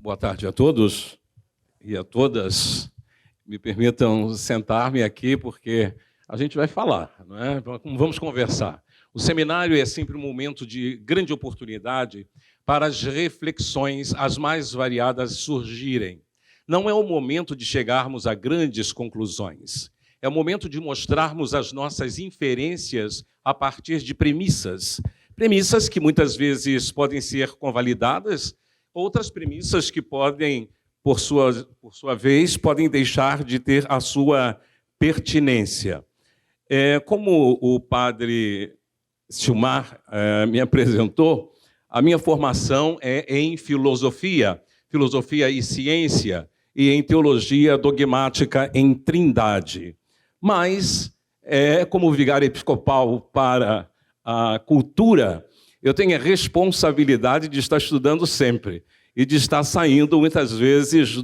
Boa tarde a todos e a todas. Me permitam sentar-me aqui, porque a gente vai falar, não é? Vamos conversar. O seminário é sempre um momento de grande oportunidade para as reflexões, as mais variadas, surgirem. Não é o momento de chegarmos a grandes conclusões. É o momento de mostrarmos as nossas inferências a partir de premissas. Premissas que muitas vezes podem ser convalidadas, outras premissas que podem, por sua vez, podem deixar de ter a sua pertinência. Como o padre Silmar me apresentou, a minha formação é em filosofia e ciência, e em teologia dogmática em Trindade. Mas, como vigário episcopal para a cultura, eu tenho a responsabilidade de estar estudando sempre e de estar saindo, muitas vezes,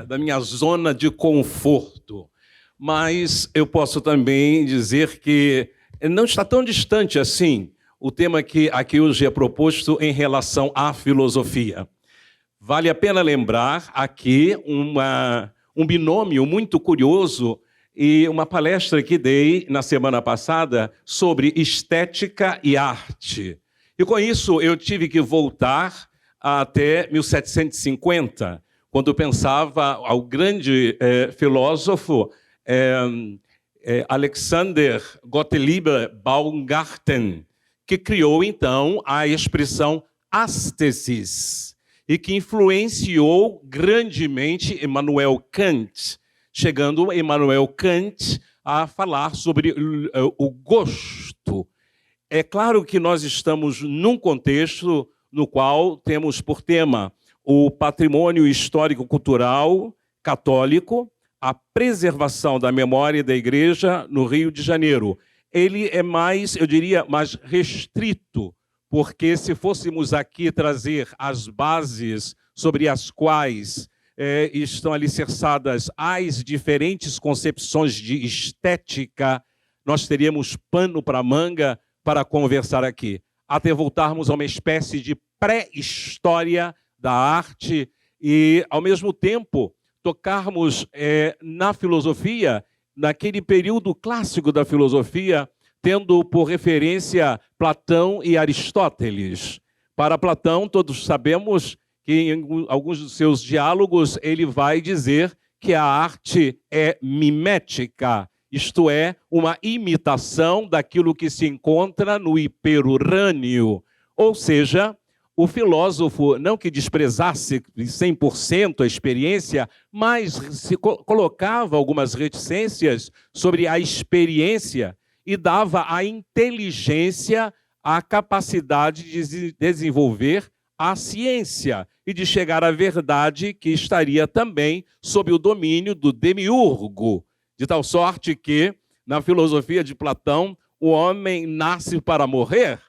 da minha zona de conforto. Mas eu posso também dizer que não está tão distante assim o tema que aqui hoje é proposto em relação à filosofia. Vale a pena lembrar aqui um binômio muito curioso e uma palestra que dei na semana passada sobre estética e arte. E com isso eu tive que voltar até 1750, quando eu pensava ao grande filósofo Alexander Gottlieb Baumgarten, que criou então a expressão ascesis e que influenciou grandemente Immanuel Kant, chegando Immanuel Kant a falar sobre o gosto. É claro que nós estamos num contexto no qual temos por tema o patrimônio histórico-cultural católico, a preservação da memória da Igreja no Rio de Janeiro. Ele é mais, eu diria, mais restrito, porque se fôssemos aqui trazer as bases sobre as quais estão alicerçadas as diferentes concepções de estética, nós teríamos pano para manga para conversar aqui, até voltarmos a uma espécie de pré-história da arte e, ao mesmo tempo, tocarmos na filosofia, naquele período clássico da filosofia, tendo por referência Platão e Aristóteles. Para Platão, todos sabemos que em alguns dos seus diálogos ele vai dizer que a arte é mimética, isto é, uma imitação daquilo que se encontra no hiperurânio. Ou seja, o filósofo não que desprezasse 100% a experiência, mas se colocava algumas reticências sobre a experiência e dava à inteligência a capacidade de desenvolver a ciência e de chegar à verdade que estaria também sob o domínio do demiurgo, de tal sorte que, na filosofia de Platão, o homem nasce para morrer,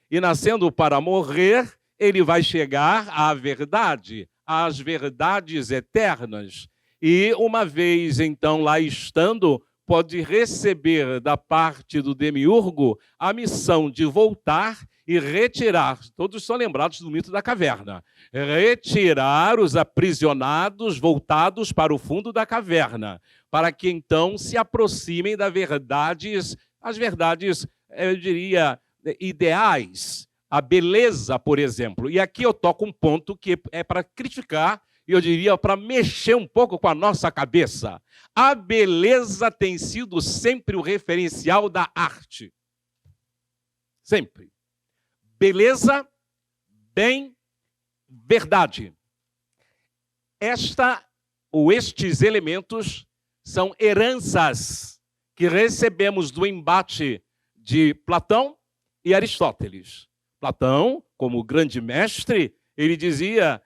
e nascendo para morrer, ele vai chegar à verdade, às verdades eternas. E, uma vez, então, lá estando, pode receber da parte do demiurgo a missão de voltar e retirar, todos são lembrados do mito da caverna, retirar os aprisionados voltados para o fundo da caverna, para que então se aproximem das verdades, as verdades, eu diria, ideais, a beleza, por exemplo. E aqui eu toco um ponto que é para criticar, e eu diria para mexer um pouco com a nossa cabeça. A beleza tem sido sempre o referencial da arte. Sempre. Beleza, bem, verdade. Estes elementos são heranças que recebemos do embate de Platão e Aristóteles. Platão, como grande mestre, ele dizia: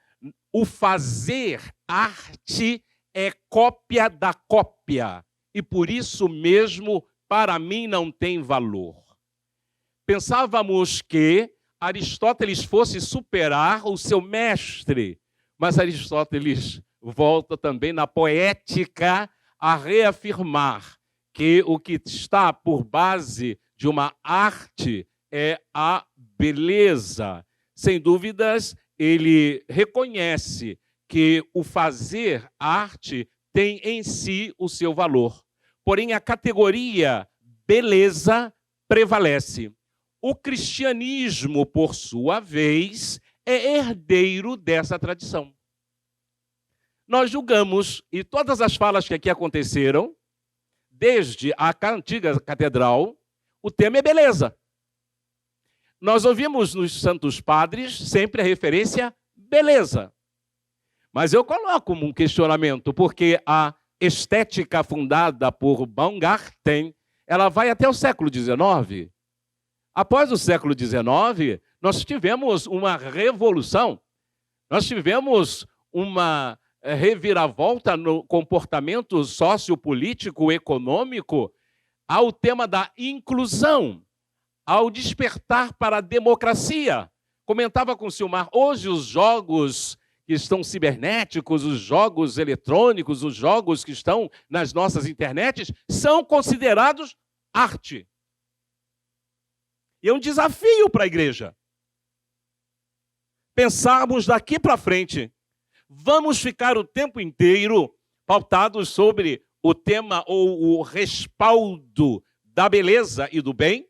o fazer arte é cópia da cópia, e por isso mesmo, para mim, não tem valor. Pensávamos que Aristóteles fosse superar o seu mestre, mas Aristóteles volta também na poética a reafirmar que o que está por base de uma arte é a beleza. Sem dúvidas, ele reconhece que o fazer arte tem em si o seu valor. Porém, a categoria beleza prevalece. O cristianismo, por sua vez, é herdeiro dessa tradição. Nós julgamos, e todas as falas que aqui aconteceram, desde a antiga catedral, o tema é beleza. Nós ouvimos nos Santos Padres sempre a referência beleza. Mas eu coloco um questionamento, porque a estética fundada por Baumgarten, ela vai até o século XIX. Após o século XIX, nós tivemos uma revolução, nós tivemos uma reviravolta no comportamento sociopolítico, econômico, ao tema da inclusão, ao despertar para a democracia. Comentava com o Silmar, hoje os jogos que estão cibernéticos, os jogos eletrônicos, os jogos que estão nas nossas internets, são considerados arte. E é um desafio para a igreja. Pensarmos daqui para frente, vamos ficar o tempo inteiro pautados sobre o tema ou o respaldo da beleza e do bem?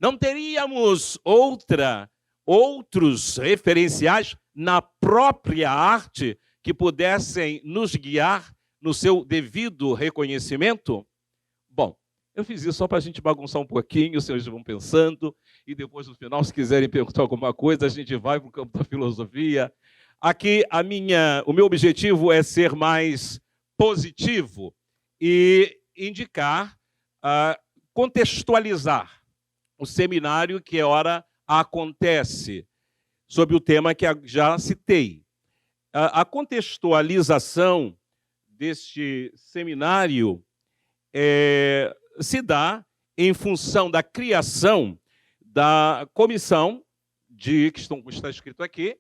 Não teríamos outros referenciais na própria arte que pudessem nos guiar no seu devido reconhecimento? Bom, eu fiz isso só para a gente bagunçar um pouquinho, os senhores vão pensando, e depois, no final, se quiserem perguntar alguma coisa, a gente vai para o campo da filosofia. Aqui, o meu objetivo é ser mais positivo e indicar, contextualizar o seminário que ora acontece, sobre o tema que já citei. A contextualização deste seminário se dá em função da criação da comissão que está escrito aqui,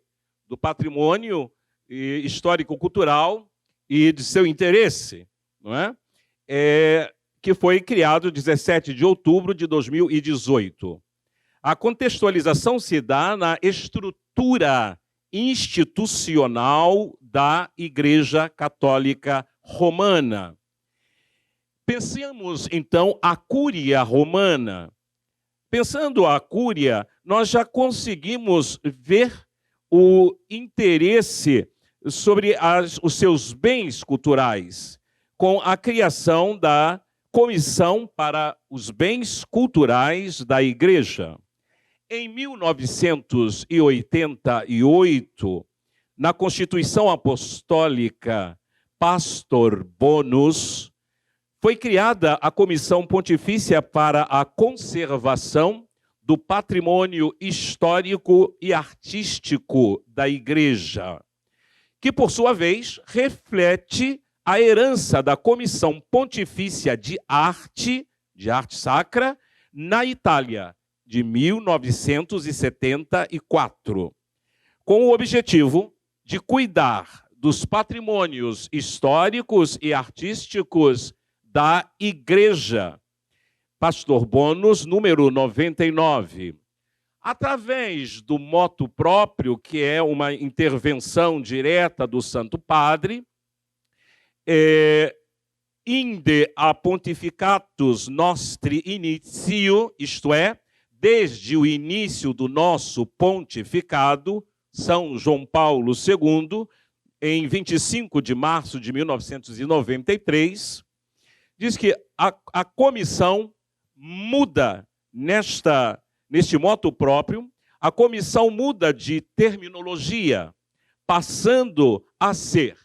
do patrimônio histórico-cultural e de seu interesse, não é? Que foi criado 17 de outubro de 2018. A contextualização se dá na estrutura institucional da Igreja Católica Romana. Pensemos, então, a Cúria Romana. Pensando a Cúria, nós já conseguimos ver o interesse sobre os seus bens culturais, com a criação da Comissão para os Bens Culturais da Igreja. Em 1988, na Constituição Apostólica Pastor Bonus, foi criada a Comissão Pontifícia para a Conservação do Patrimônio Histórico e Artístico da Igreja, que, por sua vez, reflete a herança da Comissão Pontifícia de Arte Sacra, na Itália, de 1974, com o objetivo de cuidar dos patrimônios históricos e artísticos da Igreja. Pastor Bonus, número 99. Através do motu próprio, que é uma intervenção direta do Santo Padre, inde a pontificatus nostri initio, isto é, desde o início do nosso pontificado, São João Paulo II, em 25 de março de 1993, diz que a comissão muda neste motu próprio, a comissão muda de terminologia, passando a ser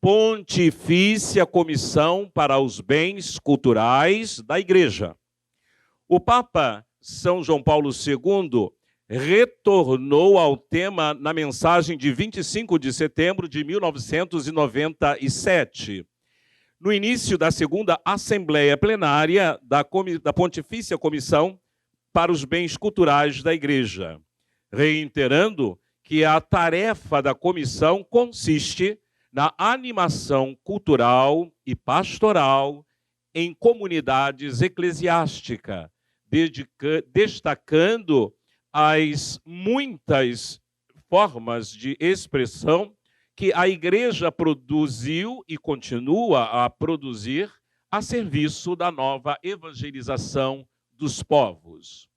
Pontifícia Comissão para os Bens Culturais da Igreja. O Papa São João Paulo II retornou ao tema na mensagem de 25 de setembro de 1997, no início da segunda Assembleia Plenária da Pontifícia Comissão para os Bens Culturais da Igreja, reiterando que a tarefa da comissão consiste na animação cultural e pastoral em comunidades eclesiásticas, destacando as muitas formas de expressão que a igreja produziu e continua a produzir a serviço da nova evangelização dos povos.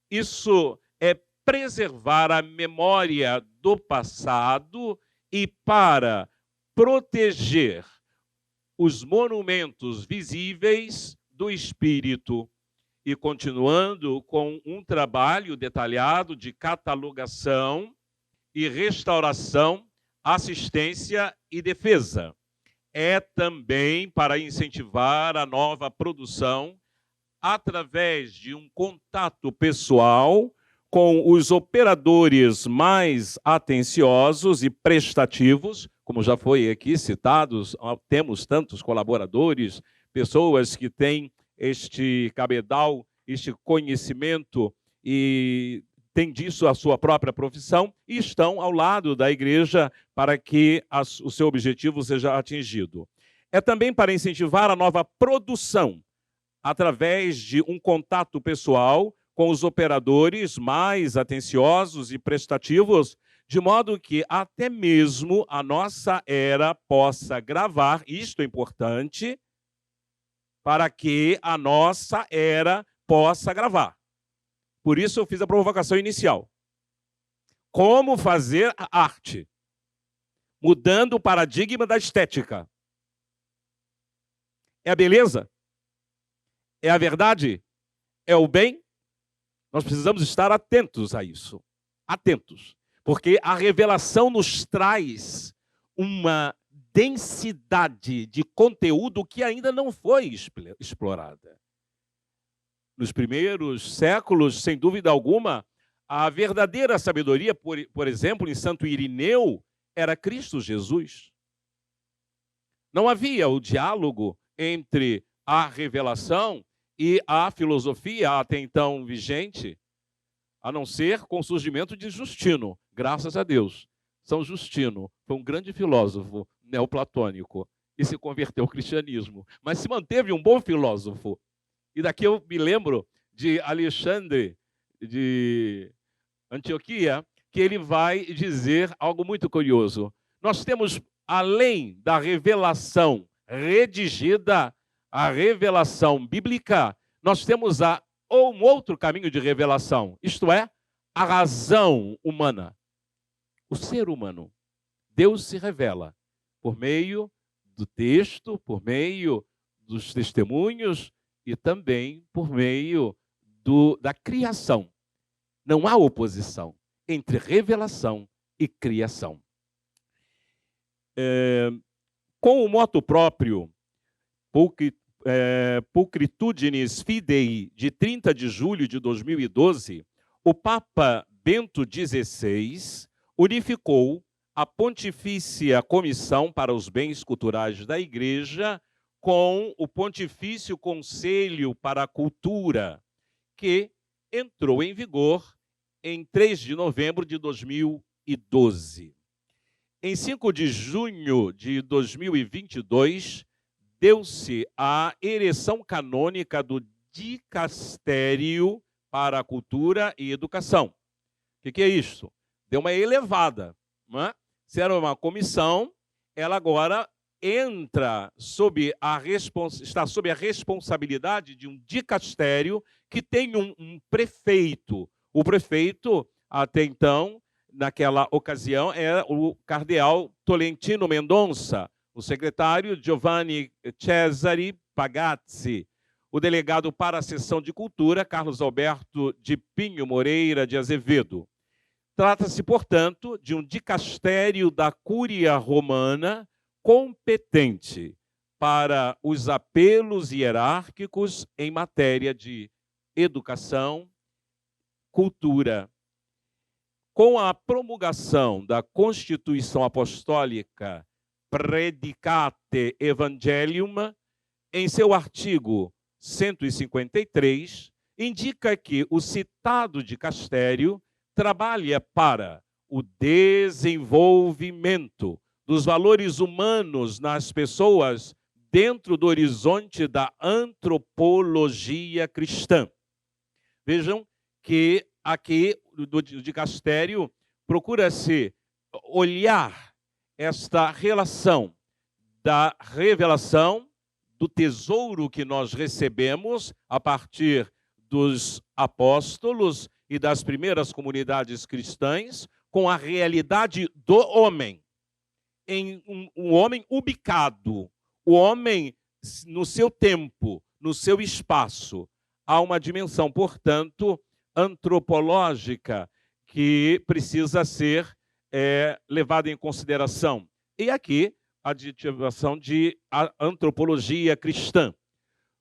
Isso é preservar a memória do passado e para proteger os monumentos visíveis do espírito. E continuando com um trabalho detalhado de catalogação e restauração, assistência e defesa. É também para incentivar a nova produção através de um contato pessoal com os operadores mais atenciosos e prestativos, como já foi aqui citados, temos tantos colaboradores, pessoas que têm este cabedal, este conhecimento e têm disso a sua própria profissão e estão ao lado da igreja para que o seu objetivo seja atingido. É também para incentivar a nova produção, através de um contato pessoal com os operadores mais atenciosos e prestativos, de modo que até mesmo a nossa era possa gravar, isto é importante, para que a nossa era possa gravar. Por isso eu fiz a provocação inicial. Como fazer a arte? Mudando o paradigma da estética. É a beleza? É a verdade? É o bem? Nós precisamos estar atentos a isso. Atentos. Porque a revelação nos traz uma densidade de conteúdo que ainda não foi explorada. Nos primeiros séculos, sem dúvida alguma, a verdadeira sabedoria, por exemplo, em Santo Irineu, era Cristo Jesus. Não havia o diálogo entre a revelação e a filosofia até então vigente, a não ser com o surgimento de Justino, graças a Deus. São Justino foi um grande filósofo neoplatônico e se converteu ao cristianismo, mas se manteve um bom filósofo. E daqui eu me lembro de Alexandre de Antioquia, que ele vai dizer algo muito curioso. Nós temos, além da revelação redigida, a revelação bíblica, nós temos um outro caminho de revelação, isto é, a razão humana. O ser humano. Deus se revela por meio do texto, por meio dos testemunhos e também por meio da criação. Não há oposição entre revelação e criação. Com o moto próprio, Pulchritudinis Fidei, de 30 de julho de 2012, o Papa Bento XVI unificou a Pontifícia Comissão para os Bens Culturais da Igreja com o Pontifício Conselho para a Cultura, que entrou em vigor em 3 de novembro de 2012. Em 5 de junho de 2022, deu-se a ereção canônica do Dicastério para a Cultura e Educação. O que é isso? Deu uma elevada. Não é? Se era uma comissão, ela agora entra está sob a responsabilidade de um dicastério que tem um prefeito. O prefeito, até então, naquela ocasião, era o cardeal Tolentino Mendonça, o secretário Giovanni Cesare Pagazzi, o delegado para a seção de cultura, Carlos Alberto de Pinho Moreira de Azevedo. Trata-se, portanto, de um dicastério da Cúria Romana competente para os apelos hierárquicos em matéria de educação, cultura. Com a promulgação da Constituição Apostólica Predicate Evangelium, em seu artigo 153, indica que o citado dicastério trabalha para o desenvolvimento dos valores humanos nas pessoas dentro do horizonte da antropologia cristã. Vejam que aqui o dicastério procura-se olhar esta relação da revelação, do tesouro que nós recebemos a partir dos apóstolos e das primeiras comunidades cristãs, com a realidade do homem, em um homem ubicado, o homem no seu tempo, no seu espaço. Há uma dimensão, portanto, antropológica que precisa ser levada em consideração. E aqui, a aditivação de antropologia cristã,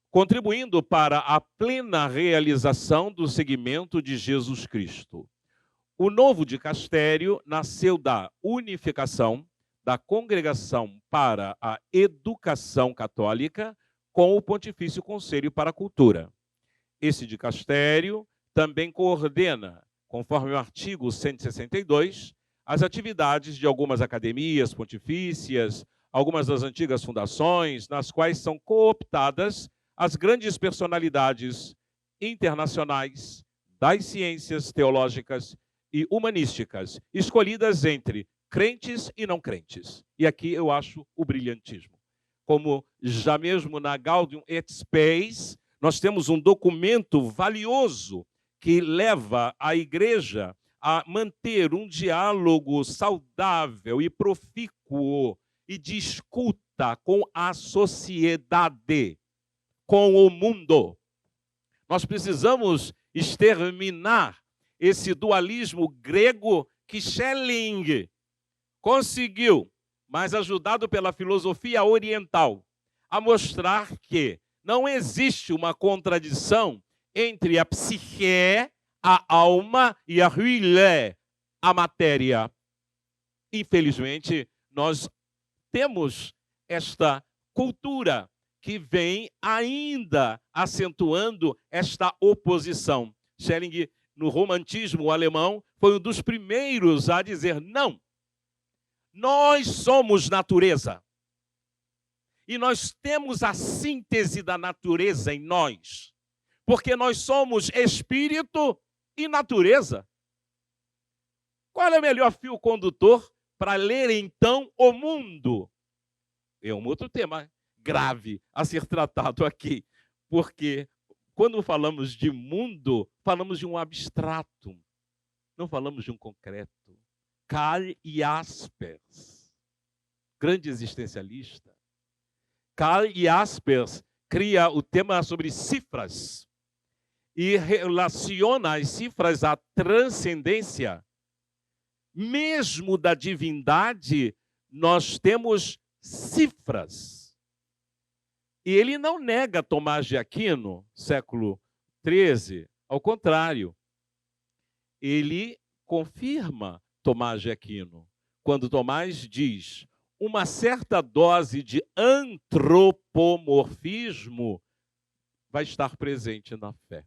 contribuindo para a plena realização do segmento de Jesus Cristo. O novo dicastério nasceu da unificação da Congregação para a Educação Católica com o Pontifício Conselho para a Cultura. Esse dicastério também coordena, conforme o artigo 162, as atividades de algumas academias pontifícias, algumas das antigas fundações, nas quais são cooptadas as grandes personalidades internacionais das ciências teológicas e humanísticas, escolhidas entre crentes e não crentes. E aqui eu acho o brilhantismo. Como já mesmo na Gaudium et Spes, nós temos um documento valioso que leva a igreja a manter um diálogo saudável e profícuo e de escuta com a sociedade, com o mundo. Nós precisamos exterminar esse dualismo grego que Schelling conseguiu, mas ajudado pela filosofia oriental, a mostrar que não existe uma contradição entre a psique, a alma, e a huile, a matéria. Infelizmente, nós temos esta cultura que vem ainda acentuando esta oposição. Schelling, no romantismo alemão, foi um dos primeiros a dizer não. Nós somos natureza. E nós temos a síntese da natureza em nós. Porque nós somos espírito e natureza. Qual é o melhor fio condutor para ler, então, o mundo? É um outro tema grave a ser tratado aqui. Porque quando falamos de mundo, falamos de um abstrato. Não falamos de um concreto. Karl Jaspers, grande existencialista. Karl Jaspers cria o tema sobre cifras e relaciona as cifras à transcendência. Mesmo da divindade, nós temos cifras. E ele não nega Tomás de Aquino, século XIII, ao contrário. Ele confirma Tomás de Aquino, quando Tomás diz: uma certa dose de antropomorfismo vai estar presente na fé.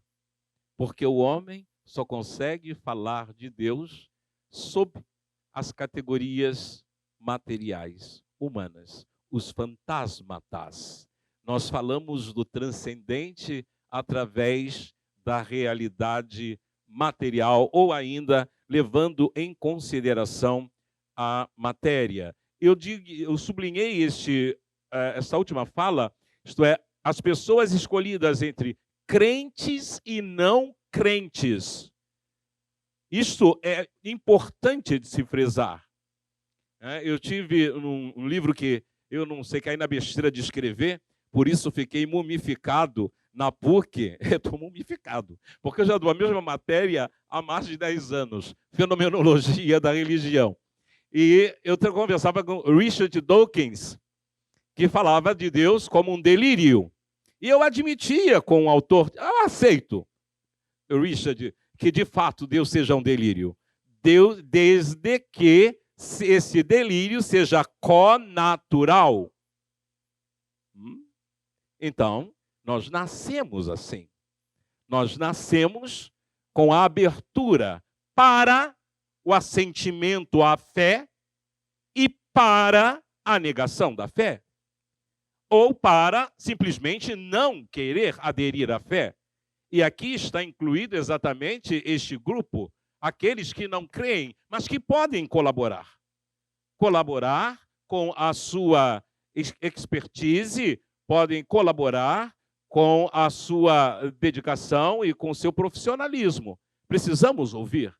Porque o homem só consegue falar de Deus sob as categorias materiais, humanas, os fantasmatas. Nós falamos do transcendente através da realidade material, ou ainda levando em consideração a matéria. Eu sublinhei essa última fala, isto é, as pessoas escolhidas entre crentes e não crentes. Isto é importante de se frisar. Eu tive um livro que eu não sei cair na besteira de escrever, por isso fiquei mumificado na PUC. Estou mumificado, porque eu já dou a mesma matéria há mais de 10 anos, Fenomenologia da Religião. E eu conversava com Richard Dawkins, que falava de Deus como um delírio. E eu admitia com o autor, eu aceito, Richard, que de fato Deus seja um delírio. Deus, desde que esse delírio seja connatural. Então, nós nascemos assim. Nós nascemos com a abertura para o assentimento à fé e para a negação da fé. Ou para simplesmente não querer aderir à fé. E aqui está incluído exatamente este grupo, aqueles que não creem, mas que podem colaborar. Colaborar com a sua expertise, podem colaborar com a sua dedicação e com o seu profissionalismo. Precisamos ouvir.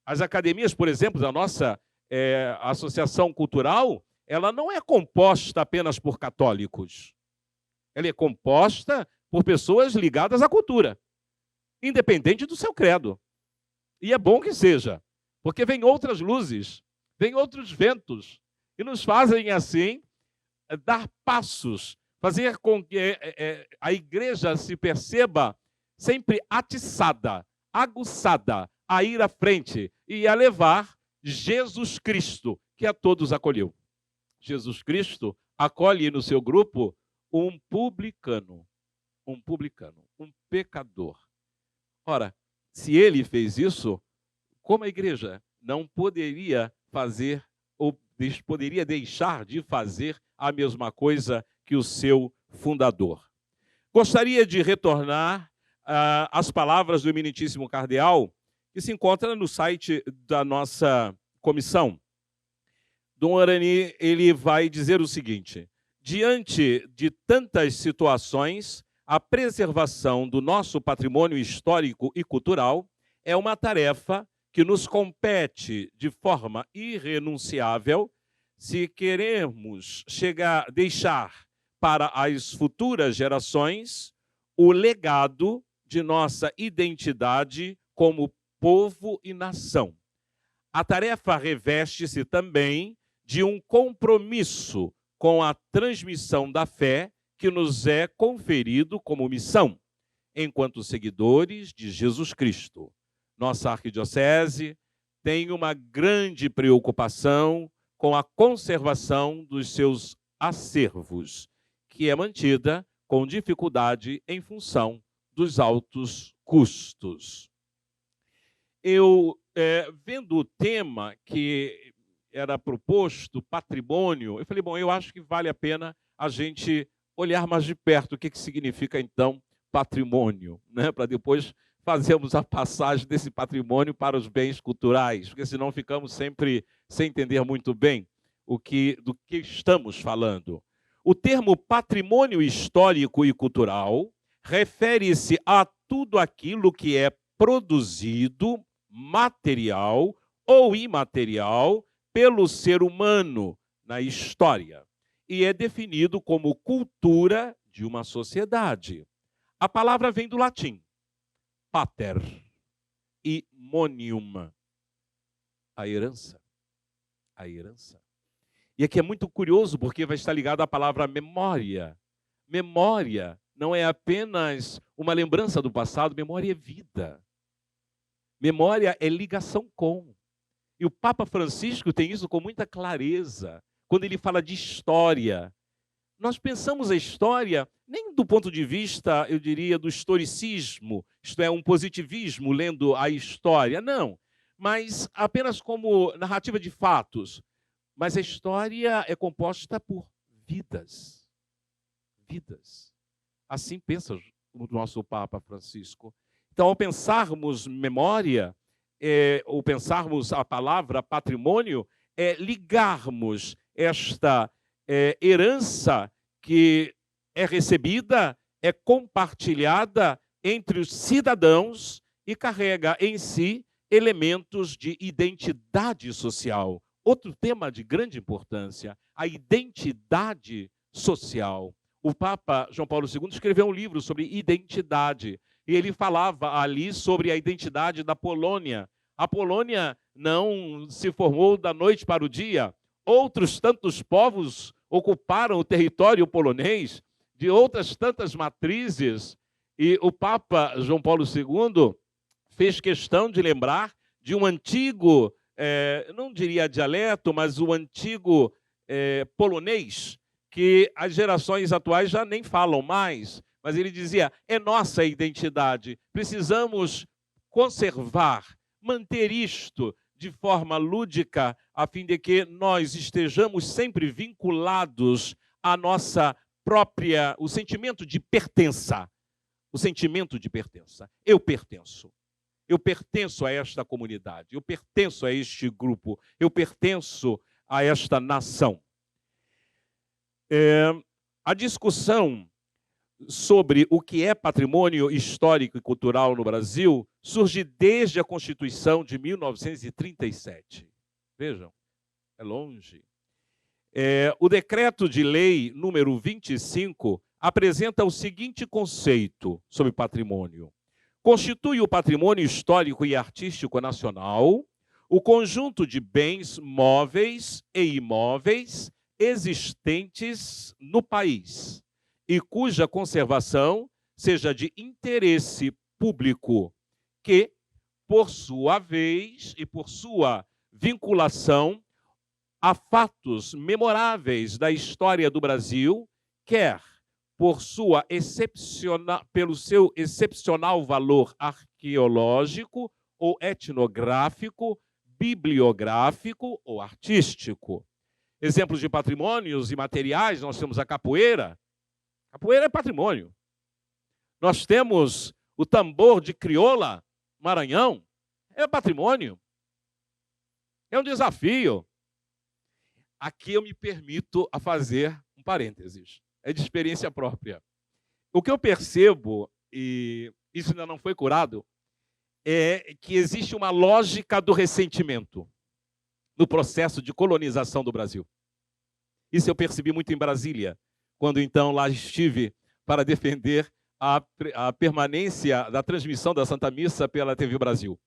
As academias, por exemplo, da nossa associação cultural, ela não é composta apenas por católicos. Ela é composta por pessoas ligadas à cultura, independente do seu credo. E é bom que seja, porque vem outras luzes, vem outros ventos, e nos fazem, assim, dar passos, fazer com que a igreja se perceba sempre atiçada, aguçada, a ir à frente e a levar Jesus Cristo, que a todos acolheu. Jesus Cristo acolhe no seu grupo um publicano, um pecador. Ora, se ele fez isso, como a igreja não poderia fazer ou poderia deixar de fazer a mesma coisa que o seu fundador? Gostaria de retornar às palavras do eminentíssimo cardeal, que se encontra no site da nossa comissão. Dom Arani, ele vai dizer o seguinte: diante de tantas situações, a preservação do nosso patrimônio histórico e cultural é uma tarefa que nos compete de forma irrenunciável se queremos deixar para as futuras gerações o legado de nossa identidade como povo e nação. A tarefa reveste-se também de um compromisso com a transmissão da fé que nos é conferido como missão, enquanto seguidores de Jesus Cristo. Nossa arquidiocese tem uma grande preocupação com a conservação dos seus acervos, que é mantida com dificuldade em função dos altos custos. Eu, vendo o tema que era proposto, patrimônio, eu falei, bom, eu acho que vale a pena a gente olhar mais de perto o que significa, então, patrimônio, né? Para depois fazermos a passagem desse patrimônio para os bens culturais, porque senão ficamos sempre sem entender muito bem do que estamos falando. O termo patrimônio histórico e cultural refere-se a tudo aquilo que é produzido, material ou imaterial, pelo ser humano na história, e é definido como cultura de uma sociedade. A palavra vem do latim, pater, e monium, a herança. A herança. E aqui é muito curioso, porque vai estar ligado à palavra memória. Memória não é apenas uma lembrança do passado, memória é vida. Memória é ligação com. E o Papa Francisco tem isso com muita clareza, quando ele fala de história. Nós pensamos a história nem do ponto de vista, eu diria, do historicismo, isto é, um positivismo lendo a história, não, mas apenas como narrativa de fatos. Mas a história é composta por vidas. Vidas. Assim pensa o nosso Papa Francisco. Então, ao pensarmos memória, ou pensarmos a palavra patrimônio, ligarmos esta herança que é recebida, é compartilhada entre os cidadãos e carrega em si elementos de identidade social. Outro tema de grande importância, a identidade social. O Papa João Paulo II escreveu um livro sobre identidade, e ele falava ali sobre a identidade da Polônia. A Polônia não se formou da noite para o dia. Outros tantos povos ocuparam o território polonês, de outras tantas matrizes, e o Papa João Paulo II fez questão de lembrar de um antigo, não diria dialeto, mas o antigo polonês, que as gerações atuais já nem falam mais, mas ele dizia, é nossa identidade, precisamos conservar, manter isto de forma lúdica, a fim de que nós estejamos sempre vinculados à nossa própria, o sentimento de pertença. O sentimento de pertença. Eu pertenço. Eu pertenço a esta comunidade, eu pertenço a este grupo, eu pertenço a esta nação. A discussão sobre o que é patrimônio histórico e cultural no Brasil surge desde a Constituição de 1937. Vejam, é longe. O decreto de lei número 25 apresenta o seguinte conceito sobre patrimônio. Constitui o patrimônio histórico e artístico nacional o conjunto de bens móveis e imóveis existentes no país e cuja conservação seja de interesse público, que, por sua vez e por sua vinculação a fatos memoráveis da história do Brasil, quer pelo seu excepcional valor arqueológico ou etnográfico, bibliográfico ou artístico. Exemplos de patrimônios e materiais, nós temos a capoeira. Capoeira é patrimônio. Nós temos o tambor de crioula, Maranhão, é patrimônio. É um desafio. Aqui eu me permito a fazer um parênteses. É de experiência própria. O que eu percebo, e isso ainda não foi curado, é que existe uma lógica do ressentimento no processo de colonização do Brasil. Isso eu percebi muito em Brasília, quando então lá estive para defender a permanência da transmissão da Santa Missa pela TV Brasil.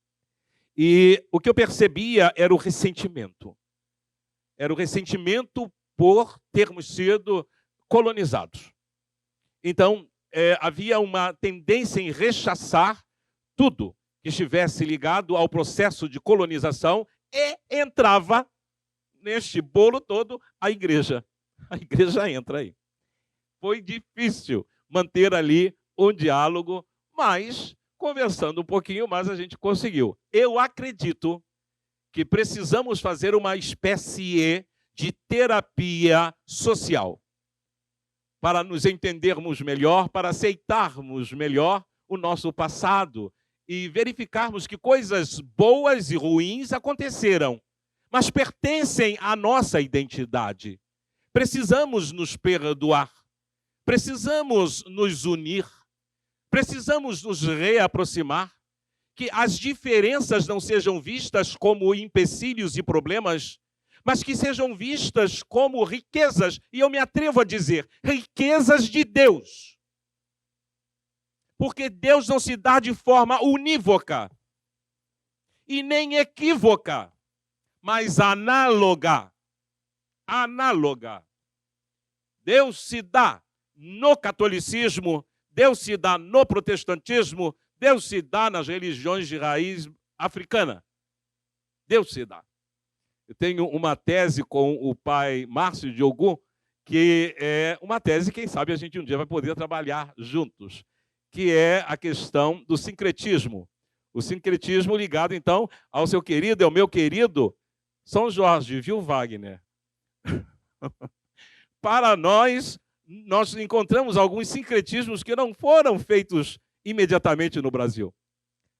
E o que eu percebia era o ressentimento. Era o ressentimento por termos sido colonizados. Então, havia uma tendência em rechaçar tudo que estivesse ligado ao processo de colonização e entrava neste bolo todo a igreja. A igreja entra aí. Foi difícil manter ali um diálogo, mas, conversando um pouquinho mais, a gente conseguiu. Eu acredito que precisamos fazer uma espécie de terapia social para nos entendermos melhor, para aceitarmos melhor o nosso passado e verificarmos que coisas boas e ruins aconteceram, mas pertencem à nossa identidade. Precisamos nos perdoar, precisamos nos unir, precisamos nos reaproximar, que as diferenças não sejam vistas como empecilhos e problemas, mas que sejam vistas como riquezas, e eu me atrevo a dizer, riquezas de Deus. Porque Deus não se dá de forma unívoca e nem equívoca, mas análoga. Análoga. Deus se dá no catolicismo, Deus se dá no protestantismo, Deus se dá nas religiões de raiz africana. Deus se dá. Eu tenho uma tese com o pai Márcio de Ogum, que é uma tese, quem sabe a gente um dia vai poder trabalhar juntos, que é a questão do sincretismo. O sincretismo ligado, então, ao seu querido, ao meu querido São Jorge, viu, Wagner? Para nós encontramos alguns sincretismos que não foram feitos imediatamente no Brasil.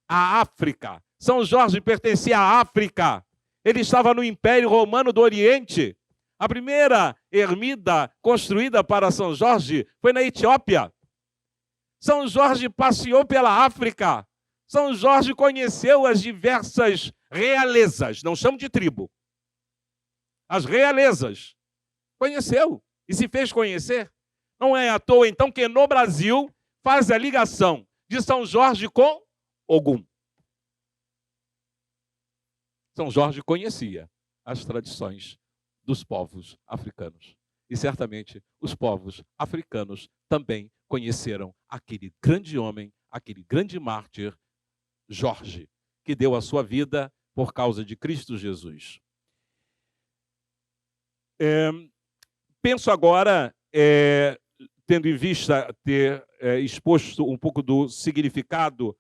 A África. São Jorge pertencia à África. Ele estava no Império Romano do Oriente. A primeira ermida construída para São Jorge foi na Etiópia. São Jorge passeou pela África. São Jorge conheceu as diversas realezas, não chamo de tribo. As realezas. Conheceu e se fez conhecer. Não é à toa, então, que no Brasil faz a ligação de São Jorge com Ogum. São Jorge conhecia as tradições dos povos africanos. E certamente os povos africanos também conheceram aquele grande homem, aquele grande mártir, Jorge, que deu a sua vida por causa de Cristo Jesus. Penso agora, tendo em vista ter exposto um pouco do significado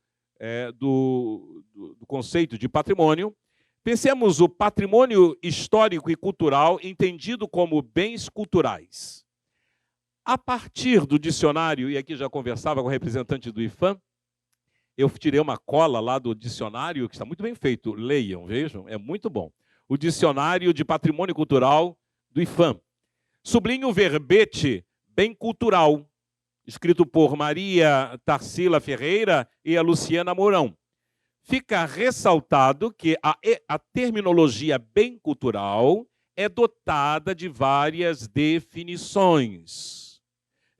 do conceito de patrimônio, pensemos o patrimônio histórico e cultural entendido como bens culturais. A partir do dicionário, e aqui já conversava com o representante do IFAM, Eu tirei uma cola lá do dicionário, que está muito bem feito. Leiam, vejam, é muito bom. O Dicionário de Patrimônio Cultural do IFAM. Sublinho o verbete bem cultural, escrito por Maria Tarsila Ferreira e a Luciana Mourão. Fica ressaltado que a terminologia bem cultural é dotada de várias definições,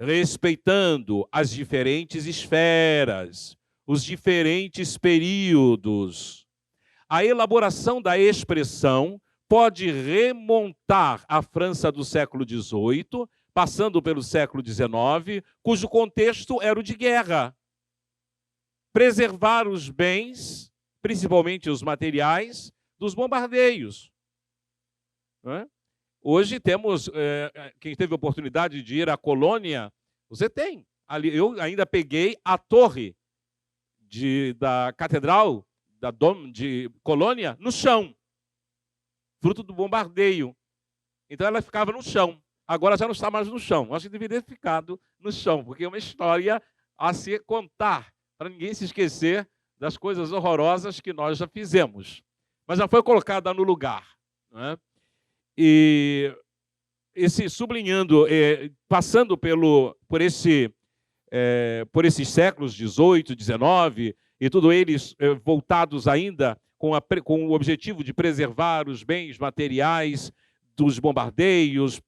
respeitando as diferentes esferas, os diferentes períodos. A elaboração da expressão pode remontar à França do século XVIII, passando pelo século XIX, cujo contexto era o de guerra. Preservar os bens, principalmente os materiais, dos bombardeios. Hoje temos, quem teve a oportunidade de ir à Colônia, você tem. Ali, eu ainda peguei a torre da Catedral de Colônia no chão, fruto do bombardeio. Então ela ficava no chão. Agora já não está mais no chão. Acho que deveria ter ficado no chão, porque é uma história a se contar, para ninguém se esquecer das coisas horrorosas que nós já fizemos. Mas já foi colocada no lugar. Não é? E sublinhando, passando por esses séculos XVIII, XIX, e todos eles voltados ainda com o objetivo de preservar os bens materiais dos bombardeios,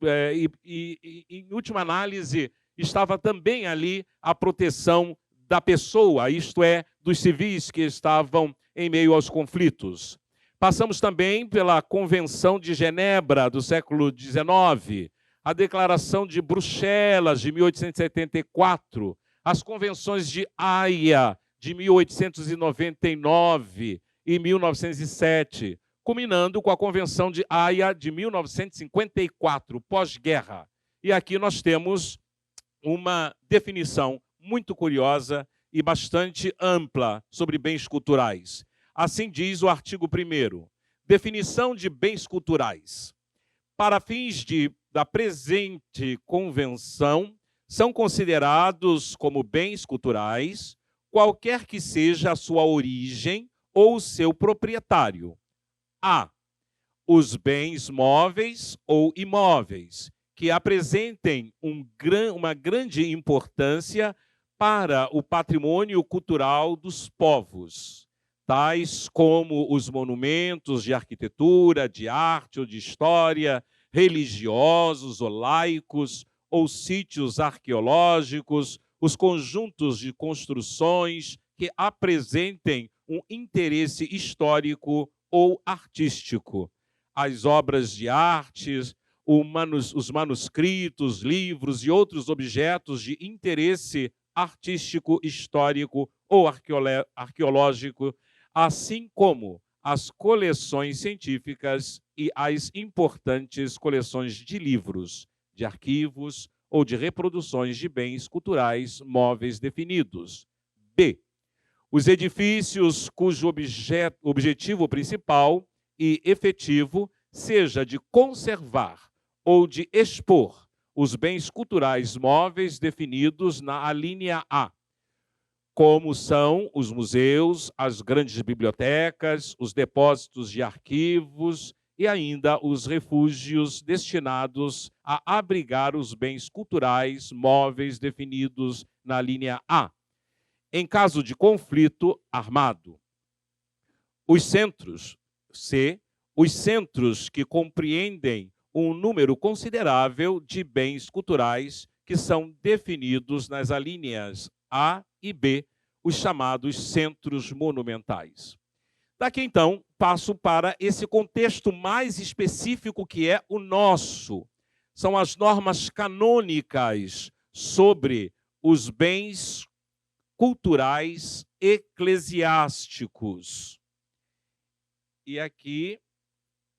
e em última análise, estava também ali a proteção da pessoa, isto é, dos civis que estavam em meio aos conflitos. Passamos também pela Convenção de Genebra, do século XIX, a Declaração de Bruxelas, de 1874, as Convenções de Haia, de 1899 e 1907, culminando com a Convenção de Haia de 1954, pós-guerra. E aqui nós temos uma definição muito curiosa e bastante ampla sobre bens culturais. Assim diz o artigo 1º. Definição de bens culturais. Para fins da presente convenção, são considerados como bens culturais qualquer que seja a sua origem ou o seu proprietário. A. Os bens móveis ou imóveis, que apresentem uma grande importância para o patrimônio cultural dos povos, tais como os monumentos de arquitetura, de arte ou de história, religiosos ou laicos, ou sítios arqueológicos, os conjuntos de construções que apresentem um interesse histórico ou artístico, as obras de artes, os manuscritos, livros e outros objetos de interesse artístico, histórico ou arqueológico, assim como as coleções científicas e as importantes coleções de livros, de arquivos ou de reproduções de bens culturais móveis definidos. B. Os edifícios cujo objetivo principal e efetivo seja de conservar ou de expor os bens culturais móveis definidos na alínea A, como são os museus, as grandes bibliotecas, os depósitos de arquivos e ainda os refúgios destinados a abrigar os bens culturais móveis definidos na linha A, em caso de conflito armado. Os centros, C, os centros que compreendem um número considerável de bens culturais que são definidos nas alíneas A e B, os chamados centros monumentais. Daqui, então, passo para esse contexto mais específico que é o nosso. São as normas canônicas sobre os bens culturais eclesiásticos. E aqui,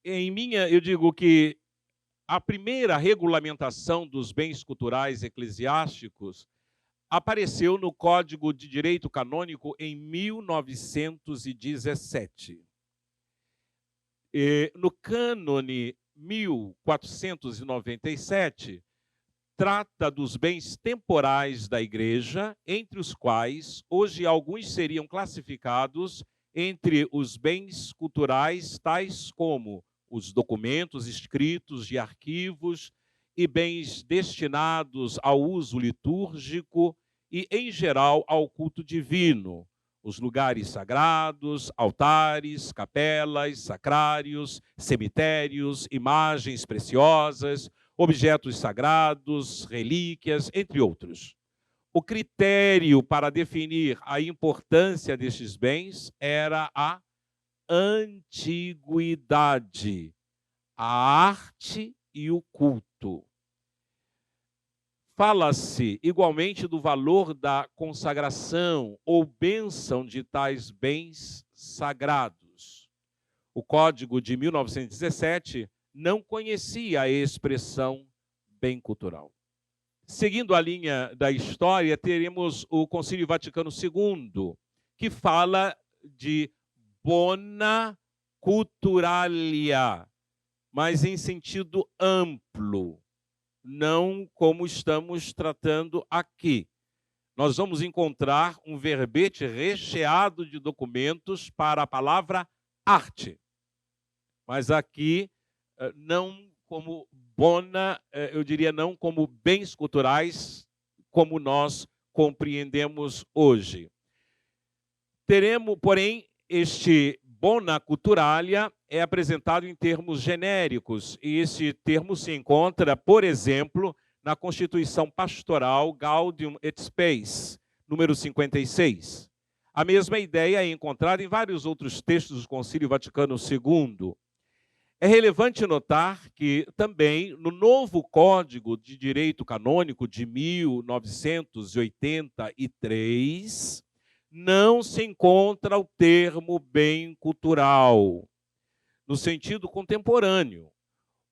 eu digo que a primeira regulamentação dos bens culturais eclesiásticos apareceu no Código de Direito Canônico em 1917. No cânone 1497, trata dos bens temporais da igreja, entre os quais hoje alguns seriam classificados entre os bens culturais, tais como os documentos escritos de arquivos e bens destinados ao uso litúrgico e, em geral, ao culto divino, os lugares sagrados, altares, capelas, sacrários, cemitérios, imagens preciosas, objetos sagrados, relíquias, entre outros. O critério para definir a importância destes bens era a antiguidade, a arte e o culto. Fala-se igualmente do valor da consagração ou bênção de tais bens sagrados. O Código de 1917 não conhecia a expressão bem cultural. Seguindo a linha da história, teremos o Concílio Vaticano II, que fala de bona culturalia, mas em sentido amplo, não como estamos tratando aqui. Nós vamos encontrar um verbete recheado de documentos para a palavra arte. Mas aqui, não como bona, eu diria não como bens culturais, como nós compreendemos hoje. Teremos, porém, este bona culturalia é apresentado em termos genéricos, e esse termo se encontra, por exemplo, na Constituição Pastoral Gaudium et Spes, número 56. A mesma ideia é encontrada em vários outros textos do Concílio Vaticano II. É relevante notar que também no novo Código de Direito Canônico de 1983, não se encontra o termo bem cultural, no sentido contemporâneo.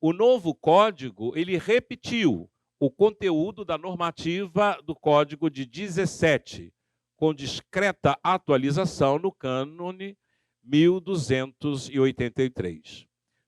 O novo Código, ele repetiu o conteúdo da normativa do Código de 17, com discreta atualização no cânone 1283.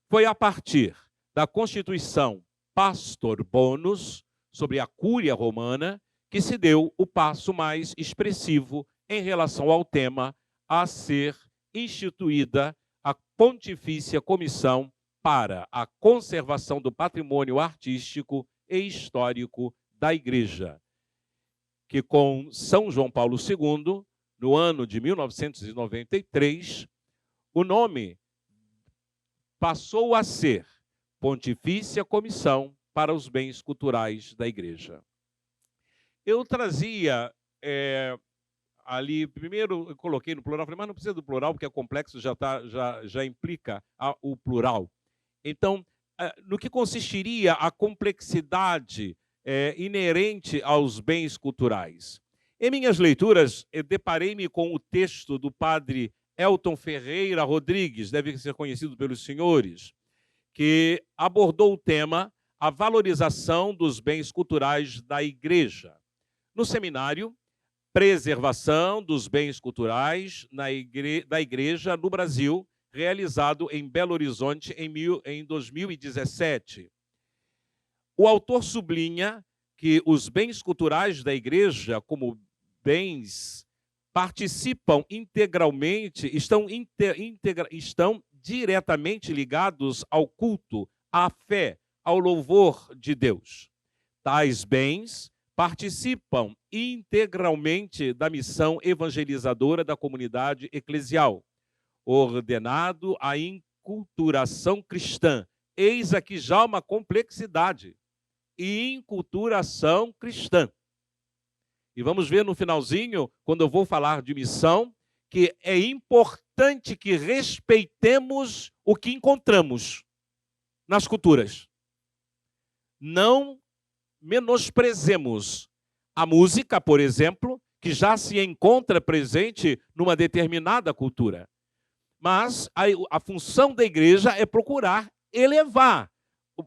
Foi a partir da Constituição Pastor Bonus, sobre a Cúria Romana, que se deu o passo mais expressivo em relação ao tema a ser instituída a Pontifícia Comissão para a Conservação do Patrimônio Artístico e Histórico da Igreja, que com São João Paulo II, no ano de 1993, o nome passou a ser Pontifícia Comissão para os Bens Culturais da Igreja. Eu trazia ali, primeiro eu coloquei no plural, falei, mas não precisa do plural, porque é complexo, já implica o plural. Então, no que consistiria a complexidade inerente aos bens culturais? Em minhas leituras, eu deparei-me com o texto do padre Elton Ferreira Rodrigues, deve ser conhecido pelos senhores, que abordou o tema a valorização dos bens culturais da Igreja. No seminário, Preservação dos Bens Culturais da Igreja no Brasil, realizado em Belo Horizonte em 2017. O autor sublinha que os bens culturais da Igreja, como bens, participam integralmente, estão diretamente ligados ao culto, à fé, ao louvor de Deus. Tais bens participam integralmente da missão evangelizadora da comunidade eclesial, ordenado à inculturação cristã. Eis aqui já uma complexidade. Inculturação cristã. E vamos ver no finalzinho, quando eu vou falar de missão, que é importante que respeitemos o que encontramos nas culturas. Não menosprezemos a música, por exemplo, que já se encontra presente numa determinada cultura. Mas a função da igreja é procurar elevar,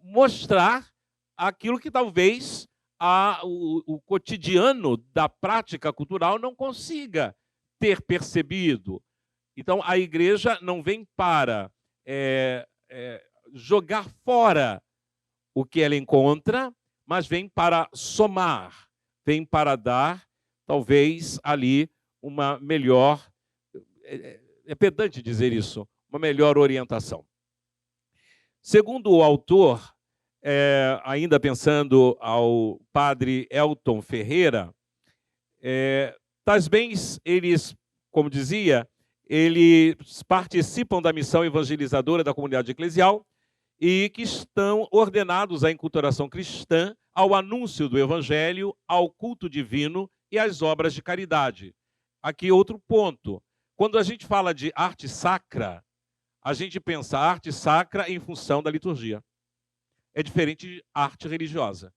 mostrar aquilo que talvez o cotidiano da prática cultural não consiga ter percebido. Então, a igreja não vem para jogar fora o que ela encontra, mas vem para somar, vem para dar, talvez, ali uma melhor, é pedante dizer isso, uma melhor orientação. Segundo o autor, ainda pensando ao padre Elton Ferreira, tais bens, eles, como dizia, eles participam da missão evangelizadora da comunidade eclesial e que estão ordenados à enculturação cristã, ao anúncio do evangelho, ao culto divino e às obras de caridade. Aqui outro ponto. Quando a gente fala de arte sacra, a gente pensa arte sacra em função da liturgia. É diferente de arte religiosa.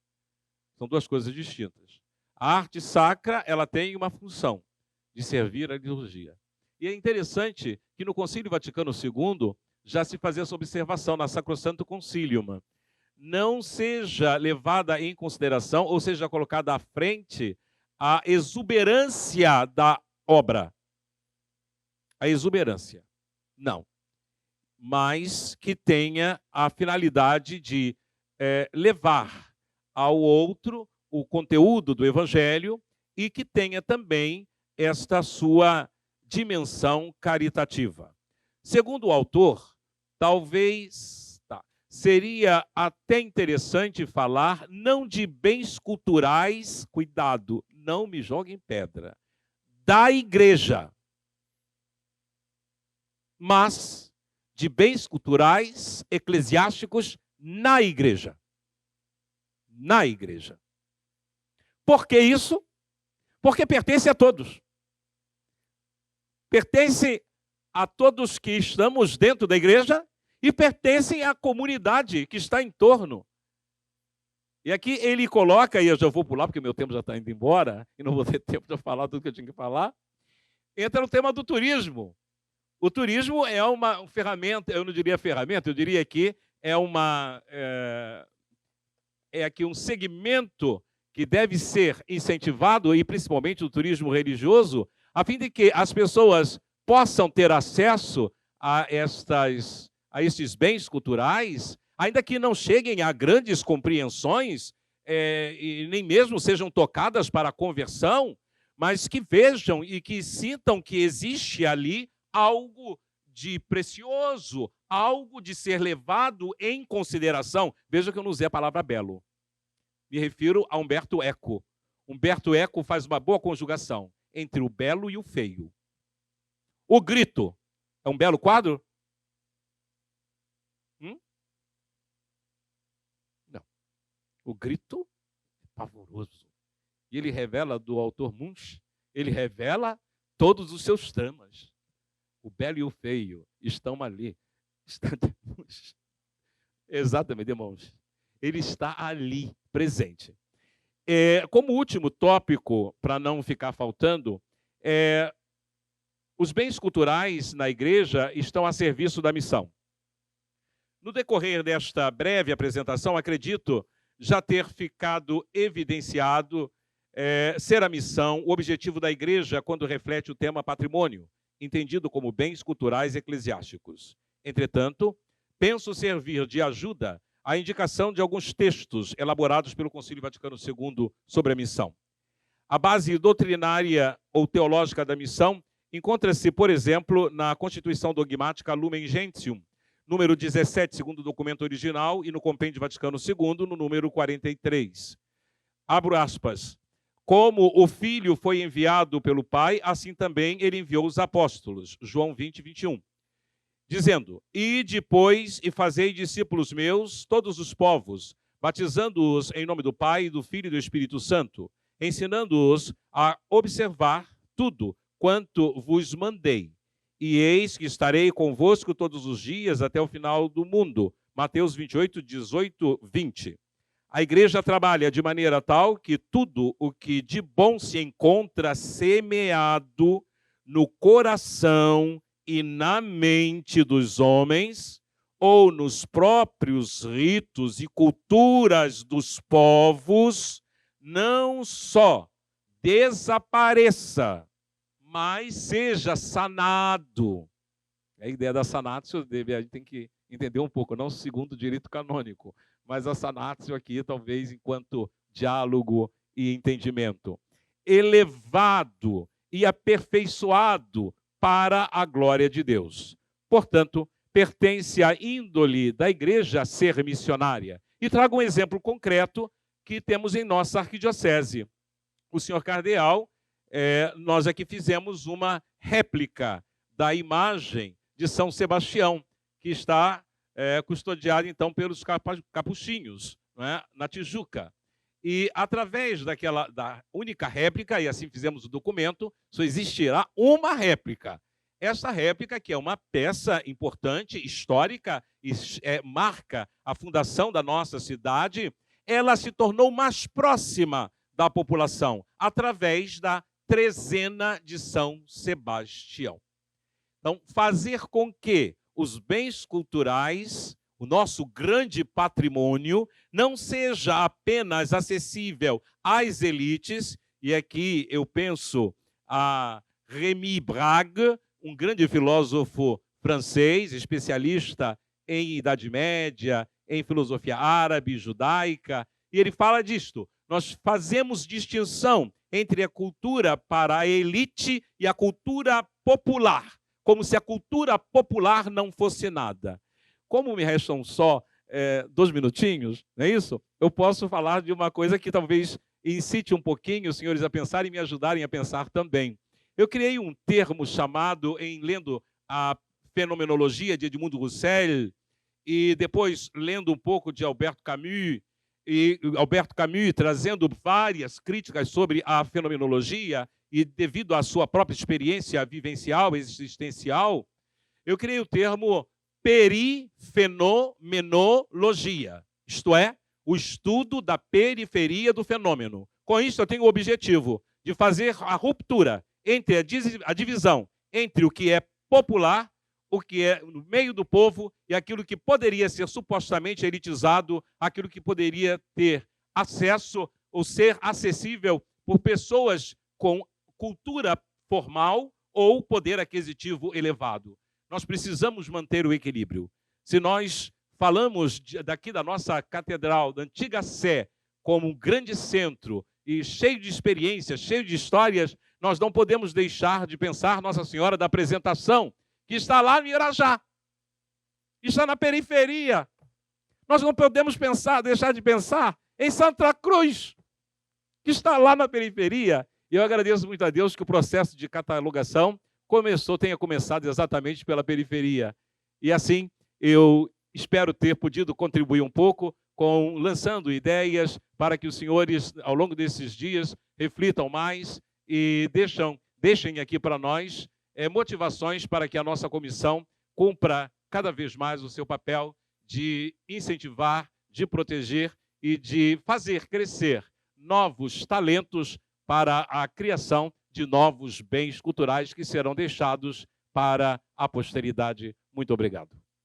São duas coisas distintas. A arte sacra, ela tem uma função de servir a liturgia. E é interessante que no Concílio Vaticano II já se fazia essa observação na Sacrosanto Concilium. Não seja levada em consideração, ou seja, colocada à frente, a exuberância da obra. A exuberância. Não. Mas que tenha a finalidade de levar ao outro o conteúdo do Evangelho e que tenha também esta sua dimensão caritativa. Segundo o autor, talvez seria até interessante falar não de bens culturais, cuidado, não me joguem pedra, da igreja, mas de bens culturais eclesiásticos na igreja. Na igreja. Por que isso? Porque pertence a todos. Pertence a todos que estamos dentro da igreja e pertencem à comunidade que está em torno. E aqui ele coloca, e eu já vou pular porque meu tempo já está indo embora, e não vou ter tempo de falar tudo que eu tinha que falar, entra no tema do turismo. O turismo é uma ferramenta, eu não diria ferramenta, eu diria que é aqui um segmento que deve ser incentivado, e principalmente o turismo religioso, a fim de que as pessoas possam ter acesso a estes bens culturais, ainda que não cheguem a grandes compreensões, e nem mesmo sejam tocadas para a conversão, mas que vejam e que sintam que existe ali algo de precioso, algo de ser levado em consideração. Veja que eu não usei a palavra belo. Me refiro a Humberto Eco. Humberto Eco faz uma boa conjugação entre o belo e o feio. O Grito é um belo quadro? Não. O Grito é pavoroso. E ele revela, do autor Munch, ele revela todos os seus tramas. O belo e o feio estão ali. Exatamente, irmãos. Ele está ali, presente. Como último tópico, para não ficar faltando, os bens culturais na igreja estão a serviço da missão. No decorrer desta breve apresentação, acredito já ter ficado evidenciado ser a missão o objetivo da igreja quando reflete o tema patrimônio, entendido como bens culturais eclesiásticos. Entretanto, penso servir de ajuda a indicação de alguns textos elaborados pelo Concílio Vaticano II sobre a missão. A base doutrinária ou teológica da missão encontra-se, por exemplo, na Constituição Dogmática Lumen Gentium, número 17, segundo o documento original, e no Compêndio Vaticano II, no número 43. Abro aspas. Como o Filho foi enviado pelo Pai, assim também ele enviou os apóstolos. João 20, 21. Dizendo, ide, pois, e fazei discípulos meus, todos os povos, batizando-os em nome do Pai, do Filho e do Espírito Santo, ensinando-os a observar tudo quanto vos mandei. E eis que estarei convosco todos os dias até o final do mundo. Mateus 28, 18, 20. A igreja trabalha de maneira tal que tudo o que de bom se encontra semeado no coração e na mente dos homens, ou nos próprios ritos e culturas dos povos, não só desapareça, mas seja sanado. A ideia da sanatio, a gente tem que entender um pouco, não segundo o direito canônico, mas a sanatio aqui, talvez, enquanto diálogo e entendimento. Elevado e aperfeiçoado para a glória de Deus. Portanto, pertence à índole da igreja ser missionária. E trago um exemplo concreto que temos em nossa arquidiocese. O senhor cardeal, nós aqui fizemos uma réplica da imagem de São Sebastião, que está custodiada, então, pelos capuchinhos, né, na Tijuca. E, através da única réplica, e assim fizemos o documento, só existirá uma réplica. Essa réplica, que é uma peça importante, histórica, e marca a fundação da nossa cidade, ela se tornou mais próxima da população, através da trezena de São Sebastião. Então, fazer com que os bens culturais, o nosso grande patrimônio, não seja apenas acessível às elites, e aqui eu penso a Rémy Brague, um grande filósofo francês, especialista em Idade Média, em filosofia árabe, judaica, e ele fala disto. Nós fazemos distinção entre a cultura para a elite e a cultura popular, como se a cultura popular não fosse nada. Como me restam só 2 minutinhos, não é isso? Eu posso falar de uma coisa que talvez incite um pouquinho os senhores a pensar e me ajudarem a pensar também. Eu criei um termo chamado, lendo a Fenomenologia de Edmundo Roussel, e depois lendo um pouco de Alberto Camus, e Alberto Camus trazendo várias críticas sobre a fenomenologia, e devido à sua própria experiência vivencial, existencial, eu criei o termo perifenomenologia, isto é, o estudo da periferia do fenômeno. Com isso, eu tenho o objetivo de fazer a ruptura entre a divisão entre o que é popular, o que é no meio do povo e aquilo que poderia ser supostamente elitizado, aquilo que poderia ter acesso ou ser acessível por pessoas com cultura formal ou poder aquisitivo elevado. Nós precisamos manter o equilíbrio. Se nós falamos daqui da nossa catedral, da antiga Sé, como um grande centro e cheio de experiências, cheio de histórias, nós não podemos deixar de pensar Nossa Senhora da Apresentação, que está lá no Irajá, está na periferia. Nós não podemos deixar de pensar em Santa Cruz, que está lá na periferia. E eu agradeço muito a Deus que o processo de catalogação tenha começado exatamente pela periferia. E assim, eu espero ter podido contribuir um pouco lançando ideias para que os senhores, ao longo desses dias, reflitam mais e deixem aqui para nós motivações para que a nossa comissão cumpra cada vez mais o seu papel de incentivar, de proteger e de fazer crescer novos talentos para a criação de novos bens culturais que serão deixados para a posteridade. Muito obrigado.